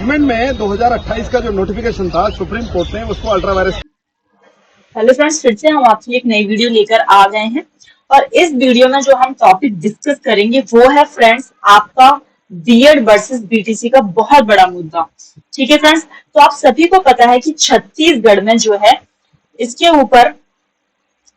Government में 2028 का जो नोटिफिकेशन था सुप्रीम कोर्ट ने उसको अल्ट्रा वायरस। हेलो फ्रेंड्स, फिर से हम आपकी एक नई वीडियो लेकर आ गए हैं और इस वीडियो में जो हम टॉपिक डिस्कस करेंगे वो है फ्रेंड्स आपका बीएड वर्सेस बीटीसी का बहुत बड़ा मुद्दा। ठीक है फ्रेंड्स, तो आप सभी को पता है कि छत्तीसगढ़ में जो है इसके ऊपर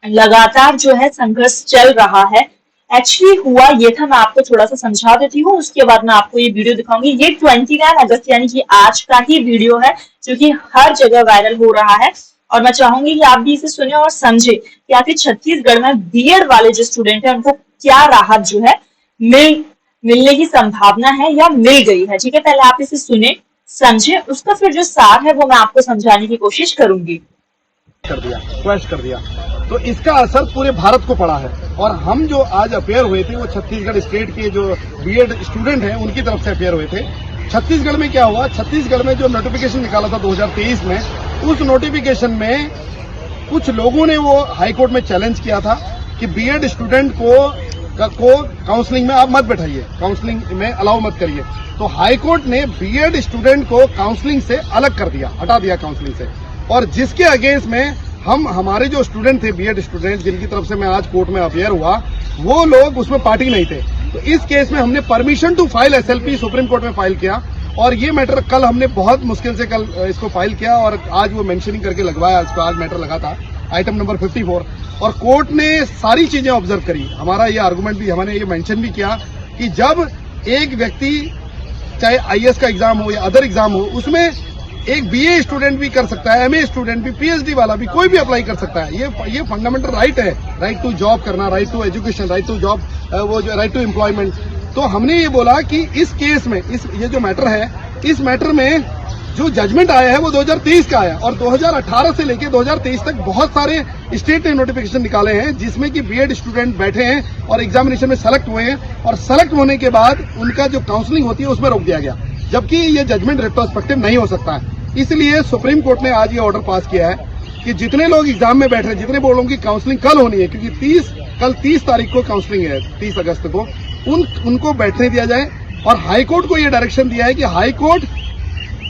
लगातार जो है संघर्ष चल रहा है। एक्चुअली हुआ ये था, मैं आपको थोड़ा सा समझा देती हूँ, उसके बाद मैं आपको ये वीडियो दिखाऊंगी। ये 29 अगस्त यानी कि आज का ही वीडियो है जो कि हर जगह वायरल हो रहा है और मैं चाहूंगी कि आप भी इसे सुने और समझे कि आखिर छत्तीसगढ़ में बीएड वाले जो स्टूडेंट है उनको क्या राहत जो है मिलने की संभावना है या मिल गई है। ठीक है, पहले आप इसे सुने समझे, उसका फिर जो सार है वो मैं आपको समझाने की कोशिश करूंगी। क्वेश्चन कर दिया तो इसका असर पूरे भारत को पड़ा है और हम जो आज अपेयर हुए थे वो छत्तीसगढ़ स्टेट के जो बीएड स्टूडेंट हैं उनकी तरफ से अपेयर हुए थे। छत्तीसगढ़ में क्या हुआ, छत्तीसगढ़ में जो नोटिफिकेशन निकाला था 2023 में, उस नोटिफिकेशन में कुछ लोगों ने वो हाईकोर्ट में चैलेंज किया था कि बीएड स्टूडेंट को काउंसलिंग में आप मत बैठाइए, काउंसलिंग में अलाउ मत करिए। तो हाईकोर्ट ने बीएड स्टूडेंट को काउंसलिंग से अलग कर दिया, हटा दिया काउंसलिंग से, और जिसके अगेंस्ट में हमारे जो स्टूडेंट थे बीएड स्टूडेंट जिनकी तरफ से मैं आज कोर्ट में अपेयर हुआ, वो लोग उसमें पार्टी नहीं थे। तो इस केस में हमने permission to file SLP supreme court में फाइल किया और ये मैटर कल हमने बहुत मुश्किल से कल इसको फाइल किया और आज वो मेंशनिंग करके लगवाया। इसको आज मैटर लगा था आइटम नंबर 54 और कोर्ट ने सारी चीजें ऑब्जर्व करी। हमारा ये आर्गुमेंट भी, हमने ये मेंशन भी किया कि जब एक व्यक्ति चाहे आईएएस का एग्जाम हो या अदर एग्जाम हो, उसमें एक बीए स्टूडेंट भी कर सकता है, एमए स्टूडेंट भी, पीएचडी वाला भी, कोई भी अप्लाई कर सकता है। ये फंडामेंटल राइट है, राइट टू जॉब करना, right to education, right to job, वो जो राइट टू एम्प्लॉयमेंट। तो हमने ये बोला कि इस केस में ये जो मैटर है, इस मैटर में जो जजमेंट आया है वो 2023 का आया और 2018 से लेकर 2023 तक बहुत सारे स्टेट ने नोटिफिकेशन निकाले हैं जिसमें कि बीएड स्टूडेंट बैठे हैं और एग्जामिनेशन में सेलेक्ट हुए हैं और सेलेक्ट होने के बाद उनका जो काउंसलिंग होती है उसमें रोक दिया गया, जबकि ये जजमेंट रेट्रोस्पेक्टिव नहीं हो सकता है। इसलिए सुप्रीम कोर्ट ने आज ये ऑर्डर पास किया है कि जितने लोग एग्जाम में बैठ रहे हैं, जितने बोलों की काउंसलिंग कल होनी है, क्योंकि कल 30 तारीख को काउंसलिंग है, 30 अगस्त को, उनको बैठने दिया जाए। और हाईकोर्ट को ये डायरेक्शन दिया है कि हाईकोर्ट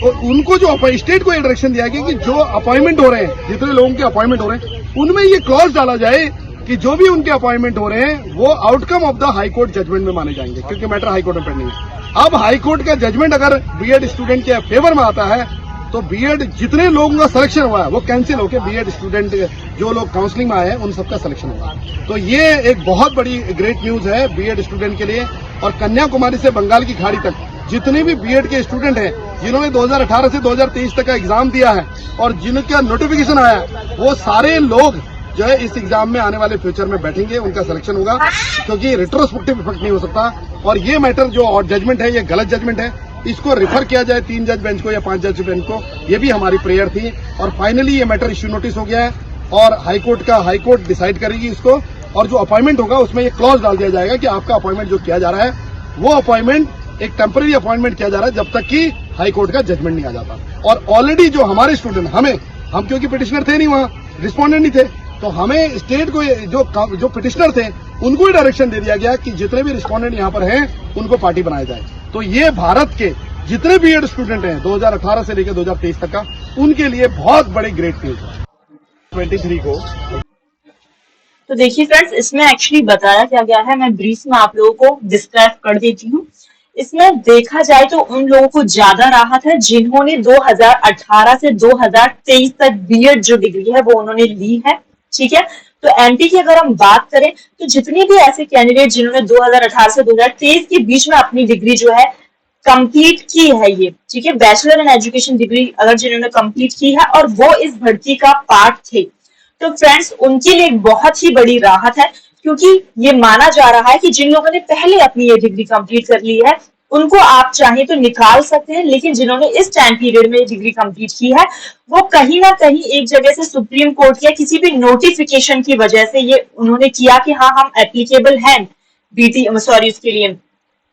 उनको जो स्टेट को ये डायरेक्शन दिया गया कि जो अपॉइंटमेंट हो रहे हैं, जितने लोगों के अपॉइंटमेंट हो रहे हैं, उनमें ये क्लॉज डाला जाए कि जो भी उनके अपॉइंटमेंट हो रहे हैं वो outcome of the high court judgment में माने जाएंगे, क्योंकि मैटर हाईकोर्ट में पेंडिंग है। अब हाईकोर्ट का जजमेंट अगर बीएड स्टूडेंट के फेवर में आता है तो बीएड जितने लोगों का सिलेक्शन हुआ है वो कैंसिल होकर बीएड स्टूडेंट जो लोग काउंसलिंग में आए हैं उन सबका सिलेक्शन होगा। तो ये एक बहुत बड़ी ग्रेट न्यूज है बीएड स्टूडेंट के लिए। और कन्याकुमारी से बंगाल की खाड़ी तक जितने भी बीएड के स्टूडेंट हैं जिन्होंने 2018 से 2023 तक का एग्जाम दिया है और जिनका नोटिफिकेशन आया, वो सारे लोग जो है इस एग्जाम में आने वाले फ्यूचर में बैठेंगे, उनका सिलेक्शन होगा, क्योंकि रेट्रोस्पेक्टिव इफेक्ट नहीं हो सकता। और ये मैटर जो और जजमेंट है ये गलत जजमेंट है, इसको रेफर किया जाए 3 जज बेंच को या 5 जज बेंच को, ये भी हमारी प्रेयर थी। और फाइनली ये मैटर इश्यू नोटिस हो गया है और हाईकोर्ट डिसाइड करेगी इसको, और जो अपॉइंटमेंट होगा उसमें ये क्लॉज डाल दिया जाएगा कि आपका अपॉइंटमेंट जो किया जा रहा है वो अपॉइंटमेंट एक टेम्पररी अपॉइंटमेंट किया जा रहा है जब तक कि हाईकोर्ट का जजमेंट नहीं आ जाता। और ऑलरेडी जो हमारे स्टूडेंट हम क्योंकि पिटिशनर थे नहीं, वहां रिस्पोंडेंट नहीं थे, तो हमें स्टेट को जो पिटिशनर थे उनको ही डायरेक्शन दे दिया गया कि जितने भी रिस्पोंडेंट यहाँ पर हैं उनको पार्टी बनाया जाए। तो ये भारत के जितने बीएड स्टूडेंट हैं 2018 से लेकर 2023 तक का, उनके लिए बहुत बड़े ग्रेट न्यूज है। 23 को तो देखिए फ्रेंड्स, इसमें एक्चुअली बताया क्या गया है, मैं ब्रीफ में आप लोगों को डिस्क्राइब कर देती हूँ। इसमें देखा जाए तो उन लोगों को ज्यादा राहत है जिन्होंने 2018 से 2023 तक बीएड जो डिग्री है वो उन्होंने ली है। ठीक है, तो एमपी की अगर हम बात करें तो जितने भी ऐसे कैंडिडेट जिन्होंने 2018 से 2023 के बीच में अपनी डिग्री जो है कंप्लीट की है, ये ठीक है, बैचलर इन एजुकेशन डिग्री अगर जिन्होंने कंप्लीट की है और वो इस भर्ती का पार्ट थे, तो फ्रेंड्स उनके लिए एक बहुत ही बड़ी राहत है, क्योंकि ये माना जा रहा है कि जिन लोगों ने पहले अपनी ये डिग्री कंप्लीट कर ली है उनको आप चाहें तो निकाल सकते हैं, लेकिन जिन्होंने इस टाइम पीरियड में डिग्री कंप्लीट की है वो कहीं ना कहीं एक जगह से सुप्रीम कोर्ट या किसी भी नोटिफिकेशन की वजह से ये उन्होंने किया कि हाँ हम एप्लीकेबल हैं उसके लिए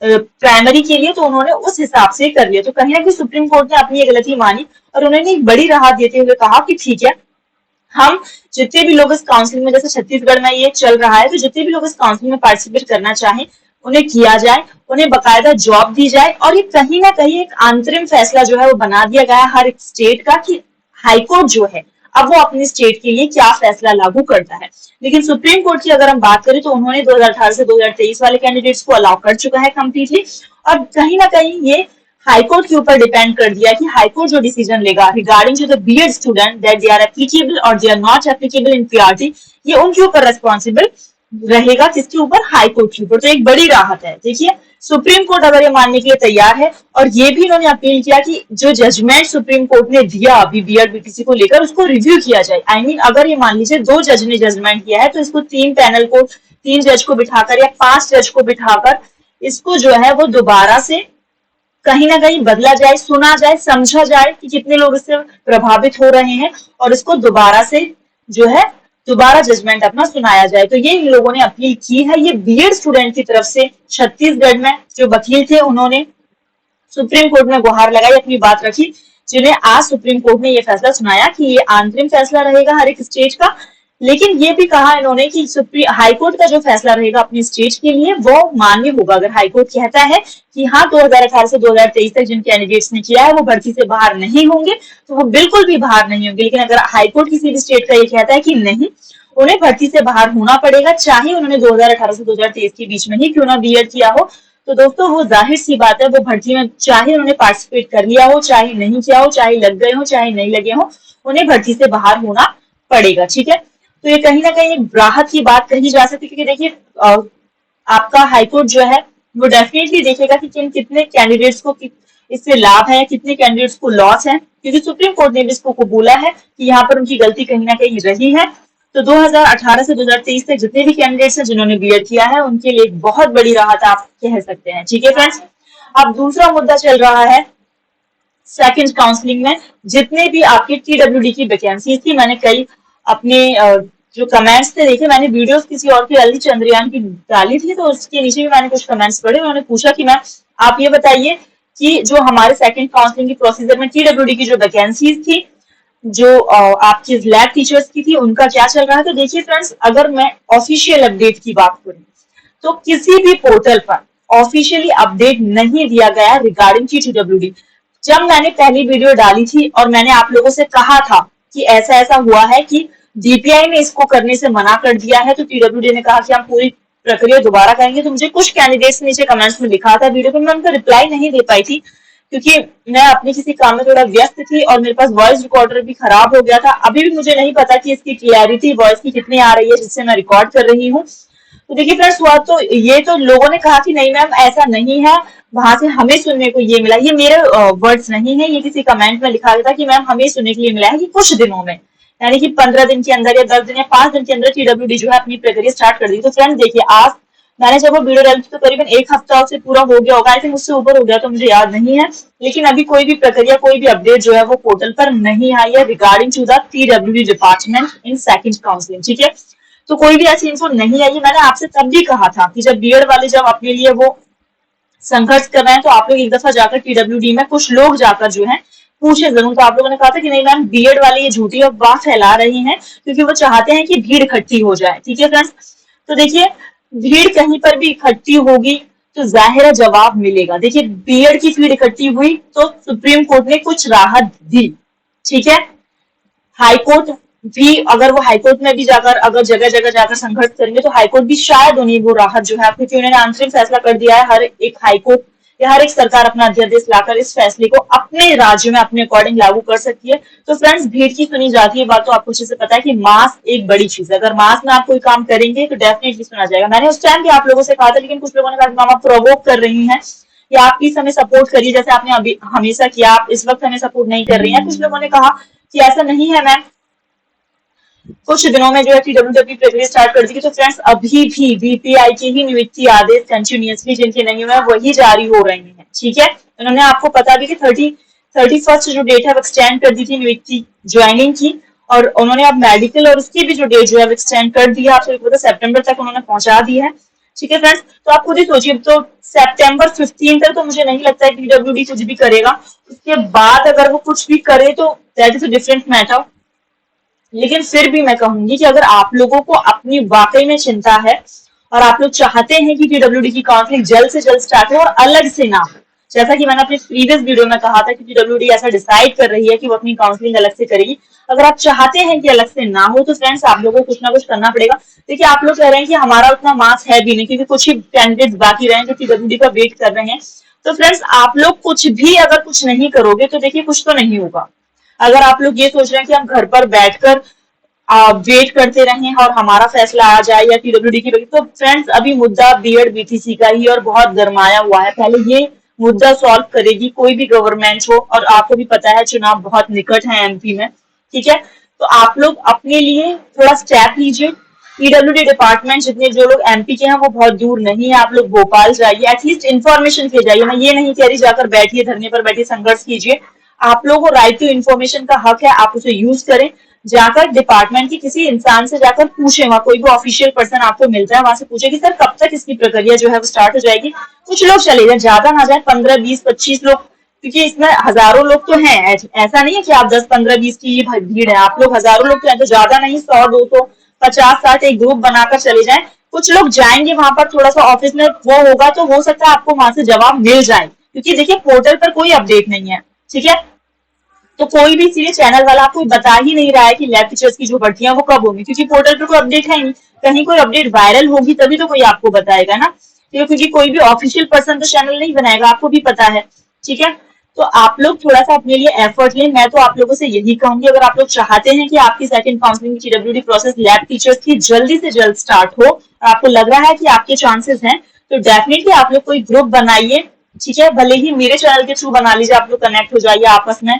प्राइमरी के लिए, तो उन्होंने उस हिसाब से कर लिया। तो कहीं ना कहीं सुप्रीम कोर्ट ने अपनी ये गलती मानी और उन्होंने एक बड़ी राहत देते हुए कहा कि ठीक है, हम जितने भी लोग इस काउंसिलिंग में, जैसे छत्तीसगढ़ में ये चल रहा है, तो जितने भी लोग इस काउंसिलिंग में पार्टिसिपेट करना चाहें उन्हें किया जाए, उन्हें बकायदा जॉब दी जाए। और ये कहीं ना कहीं एक अंतरिम फैसला जो है वो बना दिया गया है हर एक स्टेट का कि हाईकोर्ट जो है अब वो अपने स्टेट के लिए क्या फैसला लागू करता है। लेकिन सुप्रीम कोर्ट की अगर हम बात करें तो उन्होंने 2018 से 2023 वाले कैंडिडेट्स को अलाउ कर चुका है कंप्लीटली। और कहीं ना कहीं ये हाईकोर्ट के ऊपर डिपेंड कर दिया कि हाईकोर्ट जो डिसीजन लेगा regarding to the BEd student that they are applicable और they are not applicable in PRT, ये उनके ऊपर रेस्पॉन्सिबल रहेगा। किसके ऊपर? हाईकोर्ट के ऊपर। तो एक बड़ी राहत है। देखिए सुप्रीम कोर्ट अगर ये मानने के लिए तैयार है और ये भी इन्होंने अपील किया कि जो जजमेंट सुप्रीम कोर्ट ने दिया अभी बीएड बीटीसी को लेकर उसको रिव्यू किया जाए। आई मीन अगर ये मान लीजिए 2 जज ने जजमेंट किया है तो इसको 3 पैनल को 3 जज को बिठाकर या 5 जज को बिठाकर इसको जो है वो दोबारा से कहीं ना कहीं बदला जाए, सुना जाए, समझा जाए कि कितने लोग इससे प्रभावित हो रहे हैं और इसको दोबारा से जो है दोबारा जजमेंट अपना सुनाया जाए। तो ये इन लोगों ने अपील की है। ये बीएड स्टूडेंट की तरफ से छत्तीसगढ़ में जो वकील थे उन्होंने सुप्रीम कोर्ट में गुहार लगाई, अपनी बात रखी, जिन्हें आज सुप्रीम कोर्ट ने ये फैसला सुनाया कि ये अंतरिम फैसला रहेगा हर एक स्टेट का। लेकिन ये भी कहा इन्होंने कि हाईकोर्ट का जो फैसला रहेगा अपनी स्टेट के लिए वो मान्य होगा। अगर हाईकोर्ट कहता है कि हाँ 2018 से 2023 तक जिन कैंडिडेट्स ने किया है वो भर्ती से बाहर नहीं होंगे तो वो बिल्कुल भी बाहर नहीं होंगे। लेकिन अगर हाईकोर्ट किसी भी स्टेट का ये कहता है कि नहीं उन्हें भर्ती से बाहर होना पड़ेगा, चाहे उन्होंने 2018 से 2023 के बीच में ही क्यों ना बीएड किया हो, तो दोस्तों वो जाहिर सी बात है वो भर्ती में चाहे उन्होंने पार्टिसिपेट कर लिया हो, चाहे नहीं किया हो, चाहे लग गए हो, चाहे नहीं लगे हो, उन्हें भर्ती से बाहर होना पड़ेगा। ठीक है, तो ये कहीं ना कहीं एक राहत की बात कही जा सकती है क्योंकि देखिए आपका हाईकोर्ट जो है वो डेफिनेटली देखेगा कि कितने कैंडिडेट्स को इससे लाभ है, कितने कैंडिडेट्स को लॉस है, क्योंकि सुप्रीम कोर्ट ने भी इसको कबूला है कि यहाँ पर उनकी गलती कहीं ना कहीं रही है। तो 2018 से 2023 तक जितने भी कैंडिडेट्स हैं जिन्होंने बीएड किया है उनके लिए एक बहुत बड़ी राहत आप कह सकते हैं। ठीक है फ्रेंड्स, अब दूसरा मुद्दा चल रहा है सेकंड काउंसलिंग में जितने भी आपके टीडब्ल्यूडी की वैकेंसी थी। मैंने कई अपने जो कमेंट्स थे देखे, मैंने वीडियोस किसी और की अली चंद्रयान की डाली थी तो उसके नीचे भी मैंने कुछ कमेंट्स पढ़े। उन्होंने पूछा कि मैम आप ये बताइए कि जो हमारे सेकंड काउंसलिंग की प्रोसीजर में टीडब्ल्यूडी की जो वैकेंसीज थी जो आपकी लैब टीचर्स की थी उनका क्या चल रहा है। तो देखिए फ्रेंड्स, अगर मैं ऑफिशियल अपडेट की बात करूं तो किसी भी पोर्टल पर ऑफिशियली अपडेट नहीं दिया गया रिगार्डिंग टीडब्ल्यूडी। जब मैंने पहली वीडियो डाली थी और मैंने आप लोगों से कहा था कि ऐसा ऐसा हुआ है कि डीपीआई ने इसको करने से मना कर दिया है तो टीडब्ल्यूडी ने कहा कि हम पूरी प्रक्रिया दोबारा करेंगे, तो मुझे कुछ कैंडिडेट्स नीचे कमेंट्स में लिखा था वीडियो पे, मैं उनका रिप्लाई नहीं दे पाई थी क्योंकि मैं अपने किसी काम में थोड़ा व्यस्त थी और मेरे पास वॉइस रिकॉर्डर भी खराब हो गया था। अभी भी मुझे नहीं पता कि इसकी क्लियरिटी वॉइस की कितनी आ रही है जिससे मैं रिकॉर्ड कर रही हूँ। तो देखिए फ्रेंड्स, हुआ तो ये तो लोगों ने कहा कि नहीं मैम ऐसा नहीं है, वहां से हमें सुनने को ये मिला। ये मेरे वर्ड्स नहीं है, ये किसी कमेंट में लिखा गया था कि मैम हमें सुनने के लिए मिला है कि कुछ दिनों में, यानी कि 15 दिन के अंदर या 10 दिन या 5 दिन के अंदर टीडब्ल्यूडी जो है अपनी प्रक्रिया स्टार्ट कर दी। तो फ्रेंड्स देखिए, आज मैंने जब वो वीडियो डाली तो करीबन 1 हफ्ता से पूरा हो गया होगा, आई थिंक उससे ऊपर हो गया तो मुझे याद नहीं है, लेकिन अभी कोई भी प्रक्रिया कोई भी अपडेट जो है वो पोर्टल पर नहीं आई है regarding to the TWD department in second counselling. ठीक है, तो कोई भी ऐसी इन्फो नहीं आई है। मैंने आपसे तब भी कहा था कि जब बीएड वाले जब अपने लिए वो संघर्ष कर रहे हैं तो आप लोग एक दफा जाकर टीडब्ल्यूडी में कुछ लोग जाकर जो है पूछे जरूर। तो आप लोगों ने कहा था कि नहीं मैम बीएड वाले ये झूठी अफवाह फैला रही हैं क्योंकि वो चाहते हैं कि भीड़ इकट्ठी हो जाए। ठीक है फ्रेंड्स, तो देखिए भीड़ कहीं पर भी इकट्ठी होगी तो जाहिर है जवाब मिलेगा। देखिए बीएड की भीड़ इकट्ठी हुई तो सुप्रीम कोर्ट ने कुछ राहत दी। ठीक है, हाईकोर्ट भी अगर वो हाईकोर्ट में भी जाकर अगर जगह जगह जाकर संघर्ष करेंगे तो हाईकोर्ट भी शायद उन्हें वो राहत जो है, क्योंकि उन्होंने अंतरिम फैसला कर दिया है, हर एक हाईकोर्ट या हर एक सरकार अपना अध्यादेश लाकर इस फैसले को अपने राज्य में अपने अकॉर्डिंग लागू कर सकती है। तो फ्रेंड्स भीड़ की सुनी जाती है बात तो आपको अच्छे से पता है कि मास एक बड़ी चीज है। अगर मास में आप कोई काम करेंगे तो डेफिनेटली सुना जाएगा। मैंने उस टाइम भी आप लोगों से कहा था, लेकिन कुछ लोगों ने कहा मामा प्रोवोक कर रही हैं या आप प्लीज हमें सपोर्ट करिए जैसे आपने अभी हमेशा किया, आप इस वक्त हमें सपोर्ट नहीं कर रही है। कुछ लोगों ने कहा कि ऐसा नहीं है मैम, कुछ दिनों में जो है टीडब्ल्यूडी प्रक्रिया स्टार्ट कर दी। तो फ्रेंड्स अभी भी बीपीआई के ही नियुक्ति आदेश कंटिन्यूअसली जिनके नहीं हुए वही जारी हो रहे हैं। ठीक है, उन्होंने आपको पता भी कि 31st जो डेट है वो एक्सटेंड कर दी थी नियुक्ति ज्वाइनिंग की, और उन्होंने अब मेडिकल और उसकी भी जो डेट जो है वो एक्सटेंड कर दी है, आपको पता सितंबर तक उन्होंने पहुंचा दी है। ठीक है फ्रेंड्स, तो आप खुद ही सोचिए, तो सितंबर 15 तक तो मुझे नहीं लगता है टीडब्ल्यूडी कुछ भी करेगा। उसके बाद अगर वो कुछ भी करे तो that is a different matter. लेकिन फिर भी मैं कहूंगी कि अगर आप लोगों को अपनी वाकई में चिंता है और आप लोग चाहते हैं कि पीडब्ल्यूडी की काउंसलिंग जल्द से जल्द स्टार्ट हो और अलग से ना हो, जैसा कि मैंने अपने प्रीवियस वीडियो में कहा था कि पीडब्ल्यूडी ऐसा डिसाइड कर रही है कि वो अपनी काउंसलिंग अलग से करेगी। अगर आप चाहते हैं कि अलग से ना हो तो फ्रेंड्स आप लोगों को कुछ ना कुछ करना पड़ेगा। देखिए आप लोग कह रहे हैं कि हमारा उतना मास है भी नहीं, क्योंकि कुछ ही कैंडिडेट्स बाकी रहे हैं जो पीडब्ल्यूडी का वेट कर रहे हैं। तो फ्रेंड्स आप लोग कुछ भी अगर कुछ नहीं करोगे तो देखिए कुछ तो नहीं होगा। अगर आप लोग ये सोच रहे हैं कि हम घर पर बैठकर वेट करते रहें और हमारा फैसला आ जाए या पीडब्ल्यूडी की, तो फ्रेंड्स अभी मुद्दा बीएड बीटीसी का ही और बहुत गरमाया हुआ है। पहले ये मुद्दा सॉल्व करेगी कोई भी गवर्नमेंट हो, और आपको भी पता है चुनाव बहुत निकट है एमपी में, ठीक है। तो आप लोग अपने लिए थोड़ा स्टेप लीजिए। पीडब्ल्यूडी डिपार्टमेंट जितने जो लोग एमपी के हैं वो बहुत दूर नहीं है, आप लोग भोपाल जाइए, एटलीस्ट इन्फॉर्मेशन के जाइए। मैं ये नहीं कह रही जाकर बैठिए, धरने पर बैठिए, संघर्ष कीजिए। आप लोगों को राइट टू इन्फॉर्मेशन का हक है, आप उसे यूज करें। जाकर डिपार्टमेंट की किसी इंसान से जाकर पूछे, वहां कोई भी ऑफिशियल पर्सन आपको मिलता है वहां से पूछे कि सर कब तक इसकी प्रक्रिया जो है वो स्टार्ट हो जाएगी। कुछ लोग चले जाए, ज्यादा ना जाए, 15, 20, 25 लोग, क्योंकि इसमें हजारों लोग तो हैं। ऐसा नहीं है कि आप 10, 15, 20 की भीड़ है, आप लोग हजारों लोग तो हैं, तो ज्यादा नहीं, 100, 200, 50, 60 एक ग्रुप बनाकर चले जाएं। कुछ लोग जाएंगे वहां पर, थोड़ा सा ऑफिस में वो होगा तो हो सकता है आपको वहां से जवाब मिल जाए, क्योंकि देखिए पोर्टल पर कोई अपडेट नहीं है, ठीक है। तो कोई भी सीधे चैनल वाला आपको बता ही नहीं रहा है कि लैब टीचर्स की जो भर्तियां वो कब होंगी, क्योंकि पोर्टल पर कोई अपडेट है नहीं। कहीं कोई अपडेट वायरल होगी तभी तो कोई आपको बताएगा ना, क्योंकि कोई भी ऑफिशियल पर्सन तो चैनल नहीं बनाएगा, आपको भी पता है, ठीक है। तो आप लोग थोड़ा सा अपने लिए एफर्ट लें। मैं तो आप लोगों से यही कहूंगी, अगर आप लोग चाहते हैं कि आपकी सेकंड काउंसलिंग की पीडब्ल्यूडी प्रोसेस लैब टीचर्स की जल्दी से जल्द स्टार्ट हो, और आपको लग रहा है कि आपके चांसेस हैं, तो डेफिनेटली आप लोग कोई ग्रुप बनाइए, ठीक है। भले ही मेरे चैनल के थ्रू बना लीजिए, आप लोग कनेक्ट हो जाइए आपस में,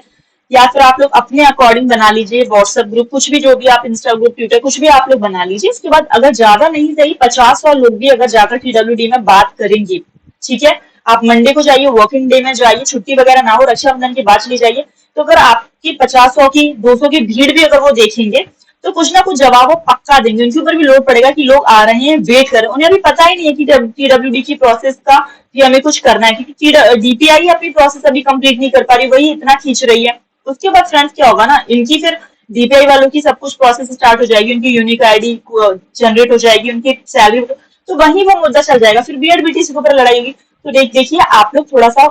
या फिर आप लोग अपने अकॉर्डिंग बना लीजिए, व्हाट्सएप ग्रुप, कुछ भी, जो भी आप, इंस्टा ग्रुप, ट्विटर, कुछ भी आप लोग बना लीजिए। इसके बाद अगर ज्यादा नहीं सही 50-100 लोग भी अगर जाकर पीडब्ल्यूडी में बात करेंगे, ठीक है। आप मंडे को जाइए, वर्किंग डे में जाइए, छुट्टी वगैरह ना हो, रक्षाबंधन के बाद चली जाइए। तो अगर आपकी 50-100 की, 200 की भीड़ भी अगर वो देखेंगे तो कुछ ना कुछ जवाब वो पक्का देंगे। उनके ऊपर भी लोड पड़ेगा कि लोग आ रहे हैं, वेट कर रहे हैं। उन्हें अभी पता ही नहीं है कि पीडब्ल्यूडी की प्रोसेस का कि हमें कुछ करना है, क्योंकि डीपीआई अपनी प्रोसेस अभी कंप्लीट नहीं कर पा रही, वही इतना खींच रही है। उसके बाद फ्रेंड्स क्या होगा ना, इनकी फिर डीपीआई वालों की सब कुछ प्रोसेस स्टार्ट हो जाएगी, उनकी यूनिक आईडी जनरेट हो जाएगी, उनकी सैलरी, तो वही वो मुद्दा चल जाएगा, फिर बीएड बीटीसी के ऊपर लड़ाई होगी। तो देखिए आप लोग थोड़ा सा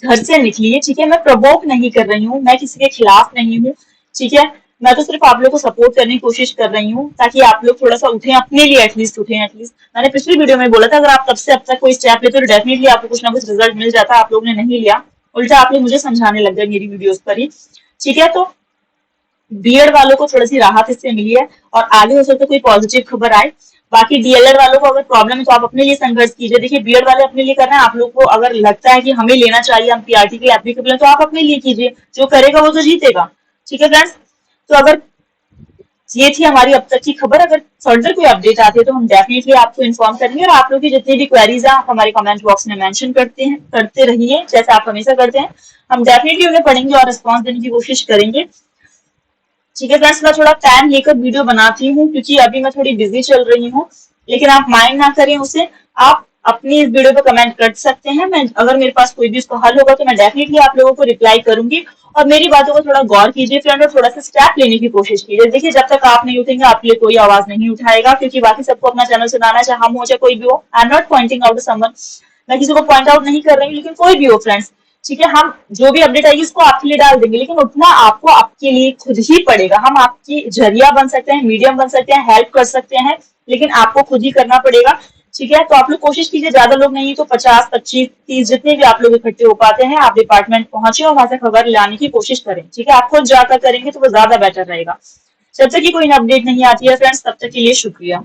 घर से निकलिए, ठीक है। मैं प्रवोक नहीं कर रही हूँ, मैं किसी के खिलाफ नहीं हूँ, ठीक है। मैं तो सिर्फ आप लोग को सपोर्ट करने की कोशिश कर रही हूँ, ताकि आप लोग थोड़ा सा उठें, अपने लिए एटलीस्ट उठें। एटलीस्ट मैंने पिछली वीडियो में बोला था, अगर आप तब से अब तक कोई स्टेप लेते तो डेफिनेटली आपको कुछ ना कुछ रिजल्ट मिल जाता। आप लोग ने नहीं लिया, उल्टा आप लोग मुझे समझाने लग गए मेरी वीडियोस पर ही, ठीक है। तो बीएड वालों को थोड़ी सी राहत इससे मिली है, और आगे हो सकता है कोई पॉजिटिव खबर आए। बाकी डीएलएड वालों को अगर प्रॉब्लम है तो आप अपने लिए संघर्ष कीजिए। देखिए बीएड वाले अपने लिए कर रहे हैं, आप लोग को अगर लगता है कि हमें लेना चाहिए, हम पीआरटी के लिए एप्लीकेबल है, तो आप अपने लिए कीजिए, जो करेगा वो तो जीतेगा, ठीक है फ्रेंड्स। तो अगर ये थी हमारी अब तक की खबर, अगर फर्दर कोई अपडेट आती है तो हम डेफिनेटली आपको इन्फॉर्म करेंगे। और आप लोग की जितनी भी क्वेरीज है आप हमारे कमेंट बॉक्स में मेंशन करते रहिए, जैसे आप हमेशा करते हैं। हम डेफिनेटली उन्हें पढ़ेंगे और रिस्पॉन्स देने की कोशिश करेंगे, ठीक है फ्रेंड्स। मैं थोड़ा टाइम लेकर वीडियो बनाती हूँ, क्योंकि अभी मैं थोड़ी बिजी चल रही हूँ, लेकिन आप माइंड ना करें उसे। आप अपनी इस वीडियो पे कमेंट कर सकते हैं, मैं अगर मेरे पास कोई भी उसका हल होगा तो मैं डेफिनेटली आप लोगों को रिप्लाई करूंगी। और मेरी बातों को थोड़ा गौर कीजिए फ्रेंड, और थोड़ा सा स्टेप लेने की कोशिश कीजिए। देखिए जब तक आप नहीं उठेंगे आपके लिए कोई आवाज नहीं उठाएगा, क्योंकि बाकी सबको अपना चैनल सुनाना है, चाहे हम हो चाहे कोई भी हो। I am not pointing out someone, मैं किसी को पॉइंट आउट नहीं कर रही हूँ, लेकिन कोई भी हो फ्रेंड्स, ठीक है। हम जो भी अपडेट आएगी उसको आपके लिए डाल देंगे, लेकिन उठना आपको आपके लिए खुद ही पड़ेगा। हम आपकी जरिया बन सकते हैं, मीडियम बन सकते हैं, हेल्प कर सकते हैं, लेकिन आपको खुद ही करना पड़ेगा, ठीक है। तो आप लोग कोशिश कीजिए, ज्यादा लोग नहीं तो 50, 25, 30 जितने भी आप लोग इकट्ठे हो पाते हैं, आप डिपार्टमेंट पहुंचे और वहां से खबर लाने की कोशिश करें, ठीक है। आप खुद जाकर करेंगे तो वो ज्यादा बेटर रहेगा। जब तक कि कोई अपडेट नहीं आती है फ्रेंड्स, तब तक के लिए शुक्रिया।